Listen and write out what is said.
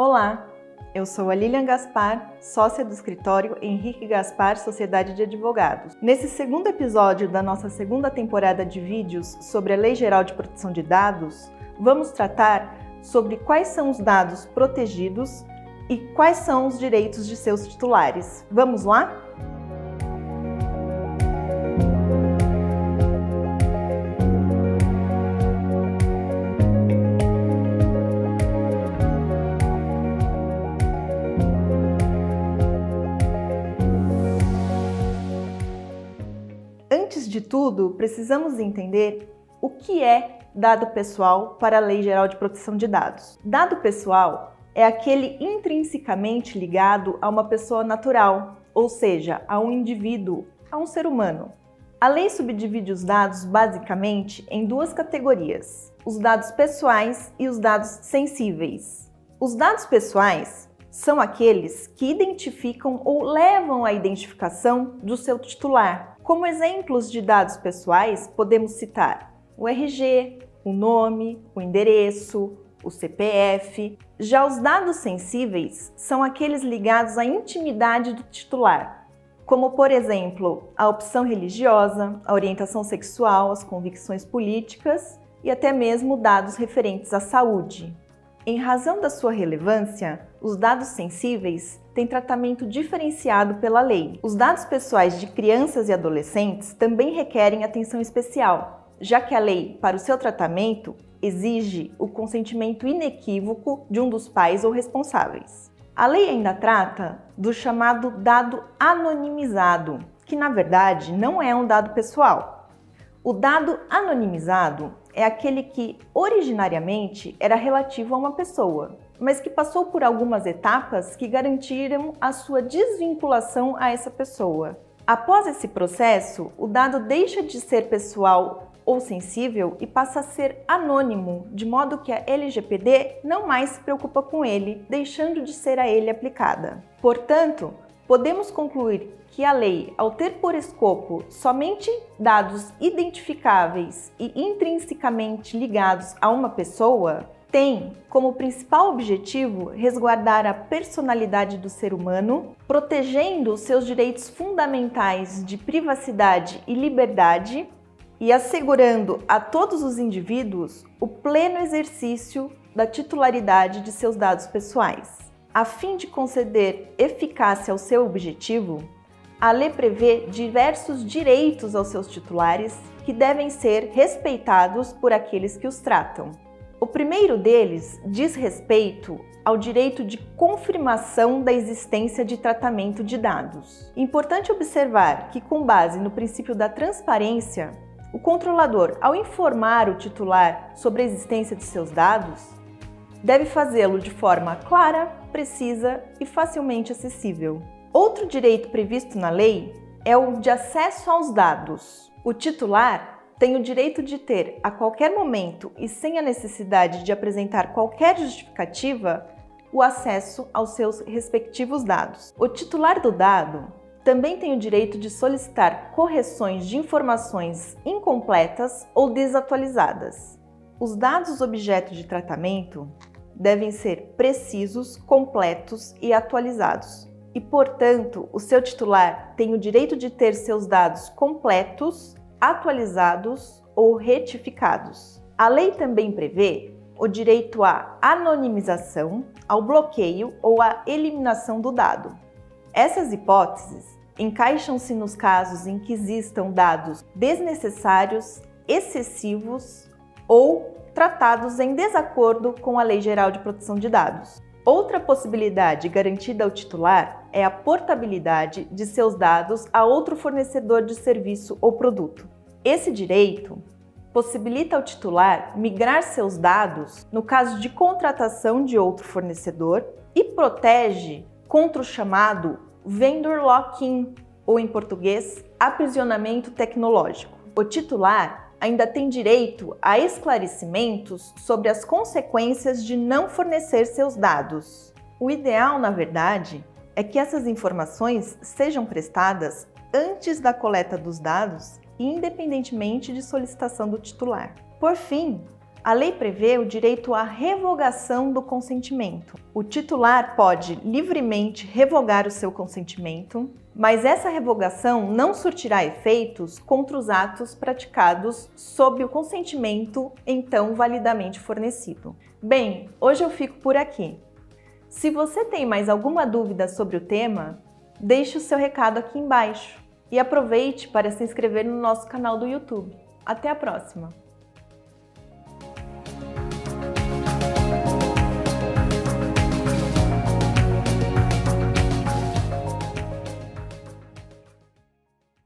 Olá, eu sou a Lilian Gaspar, sócia do escritório Henrique Gaspar Sociedade de Advogados. Nesse segundo episódio da nossa segunda temporada de vídeos sobre a Lei Geral de Proteção de Dados, vamos tratar sobre quais são os dados protegidos e quais são os direitos de seus titulares. Vamos lá? Antes de tudo, precisamos entender o que é dado pessoal para a Lei Geral de Proteção de Dados. Dado pessoal é aquele intrinsecamente ligado a uma pessoa natural, ou seja, a um indivíduo, a um ser humano. A lei subdivide os dados basicamente em duas categorias: os dados pessoais e os dados sensíveis. Os dados pessoais são aqueles que identificam ou levam à identificação do seu titular. Como exemplos de dados pessoais, podemos citar o RG, o nome, o endereço, o CPF. Já os dados sensíveis são aqueles ligados à intimidade do titular, como, por exemplo, a opção religiosa, a orientação sexual, as convicções políticas e até mesmo dados referentes à saúde. Em razão da sua relevância, os dados sensíveis têm tratamento diferenciado pela lei. Os dados pessoais de crianças e adolescentes também requerem atenção especial, já que a lei, para o seu tratamento, exige o consentimento inequívoco de um dos pais ou responsáveis. A lei ainda trata do chamado dado anonimizado, que na verdade não é um dado pessoal. O dado anonimizado é aquele que originariamente era relativo a uma pessoa, mas que passou por algumas etapas que garantiram a sua desvinculação a essa pessoa. Após esse processo, o dado deixa de ser pessoal ou sensível e passa a ser anônimo, de modo que a LGPD não mais se preocupa com ele, deixando de ser a ele aplicada. Portanto, podemos concluir que a lei, ao ter por escopo somente dados identificáveis e intrinsecamente ligados a uma pessoa, tem como principal objetivo resguardar a personalidade do ser humano, protegendo os seus direitos fundamentais de privacidade e liberdade e assegurando a todos os indivíduos o pleno exercício da titularidade de seus dados pessoais. A fim de conceder eficácia ao seu objetivo, a lei prevê diversos direitos aos seus titulares que devem ser respeitados por aqueles que os tratam. O primeiro deles diz respeito ao direito de confirmação da existência de tratamento de dados. Importante observar que, com base no princípio da transparência, o controlador, ao informar o titular sobre a existência de seus dados, deve fazê-lo de forma clara, precisa e facilmente acessível. Outro direito previsto na lei é o de acesso aos dados. O titular tem o direito de ter, a qualquer momento e sem a necessidade de apresentar qualquer justificativa, o acesso aos seus respectivos dados. O titular do dado também tem o direito de solicitar correções de informações incompletas ou desatualizadas. Os dados objeto de tratamento devem ser precisos, completos e atualizados. E, portanto, o seu titular tem o direito de ter seus dados completos, atualizados ou retificados. A lei também prevê o direito à anonimização, ao bloqueio ou à eliminação do dado. Essas hipóteses encaixam-se nos casos em que existam dados desnecessários, excessivos ou tratados em desacordo com a Lei Geral de Proteção de Dados. Outra possibilidade garantida ao titular é a portabilidade de seus dados a outro fornecedor de serviço ou produto. Esse direito possibilita ao titular migrar seus dados no caso de contratação de outro fornecedor e protege contra o chamado vendor lock-in, ou em português, aprisionamento tecnológico. O titular ainda tem direito a esclarecimentos sobre as consequências de não fornecer seus dados. O ideal, na verdade, é que essas informações sejam prestadas antes da coleta dos dados, independentemente de solicitação do titular. Por fim, A lei prevê o direito à revogação do consentimento. O titular pode livremente revogar o seu consentimento, mas essa revogação não surtirá efeitos contra os atos praticados sob o consentimento então validamente fornecido. Bem, hoje eu fico por aqui. Se você tem mais alguma dúvida sobre o tema, deixe o seu recado aqui embaixo e aproveite para se inscrever no nosso canal do YouTube. Até a próxima!